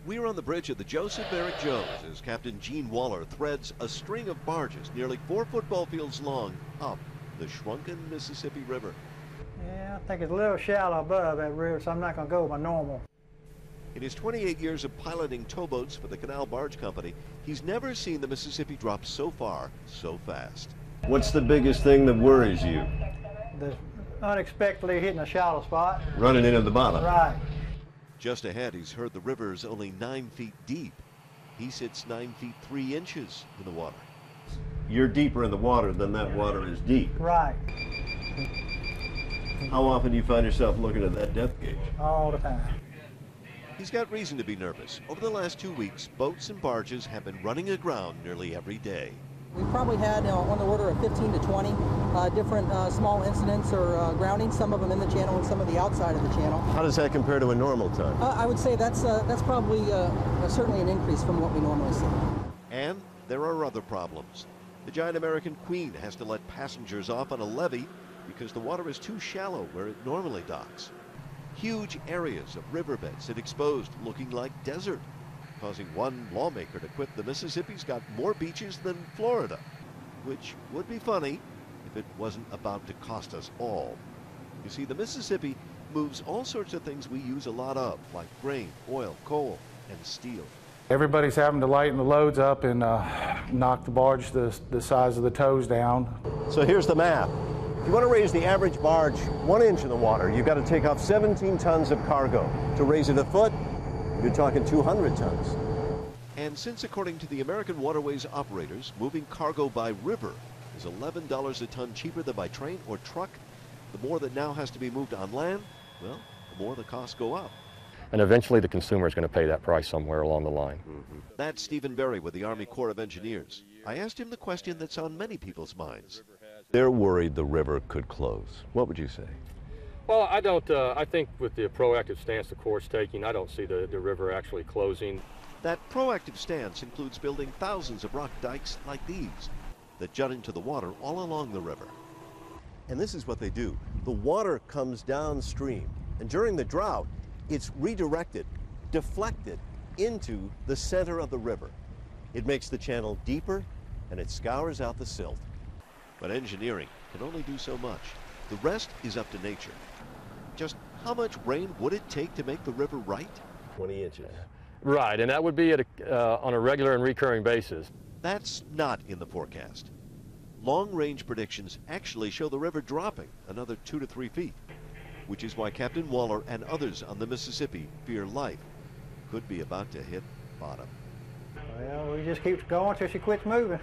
We're on the bridge of the Joseph Barrett Jones as Captain Gene Waller threads a string of barges nearly 4 football fields long up the shrunken Mississippi River. Yeah, I think it's a little shallow above that river, so I'm not going to go by normal. In his 28 years of piloting towboats for the Canal Barge Company, he's never seen the Mississippi drop so far, so fast. What's the biggest thing that worries you? The unexpectedly hitting a shallow spot. Running into the bottom. Right. Just ahead, he's heard the river is only 9 feet deep. He sits 9 feet 3 inches in the water. You're deeper in the water than that water is deep. Right. How often do you find yourself looking at that depth gauge? All the time. He's got reason to be nervous. Over the last 2 weeks, boats and barges have been running aground nearly every day. We probably had on the order of 15 to 20 different small incidents or groundings, some of them in the channel and some of the outside of the channel. How does that compare to a normal time? I would say that's probably certainly an increase from what we normally see. And there are other problems. The giant American Queen has to let passengers off on a levee because the water is too shallow where it normally docks. Huge areas of riverbeds sit exposed, looking like desert, causing one lawmaker to quit. The Mississippi's got more beaches than Florida, which would be funny if it wasn't about to cost us all. You see, the Mississippi moves all sorts of things we use a lot of, like grain, oil, coal, and steel. Everybody's having to lighten the loads up and knock the barge the size of the tows down. So here's the math. If you want to raise the average barge 1 inch in the water, you've got to take off 17 tons of cargo. To raise it a foot, you're talking 200 tons. And since, according to the American Waterways operators, moving cargo by river is $11 a ton cheaper than by train or truck, the more that now has to be moved on land, well, the more the costs go up. And eventually the consumer is going to pay that price somewhere along the line. That's Stephen Berry with the Army Corps of Engineers. I asked him the question that's on many people's minds. They're worried the river could close. What would you say? Well, I don't, I think with the proactive stance the Corps is taking, I don't see the river actually closing. That proactive stance includes building thousands of rock dikes like these that jut into the water all along the river. And this is what they do. The water comes downstream, and during the drought, it's redirected, deflected into the center of the river. It makes the channel deeper, and it scours out the silt. But engineering can only do so much. The rest is up to nature. Just how much rain would it take to make the river right? 20 inches. Right, and that would be at on a regular and recurring basis. That's not in the forecast. Long-range predictions actually show the river dropping another 2 to 3 feet, which is why Captain Waller and others on the Mississippi fear life could be about to hit bottom. Well, we just keep going till she quits moving.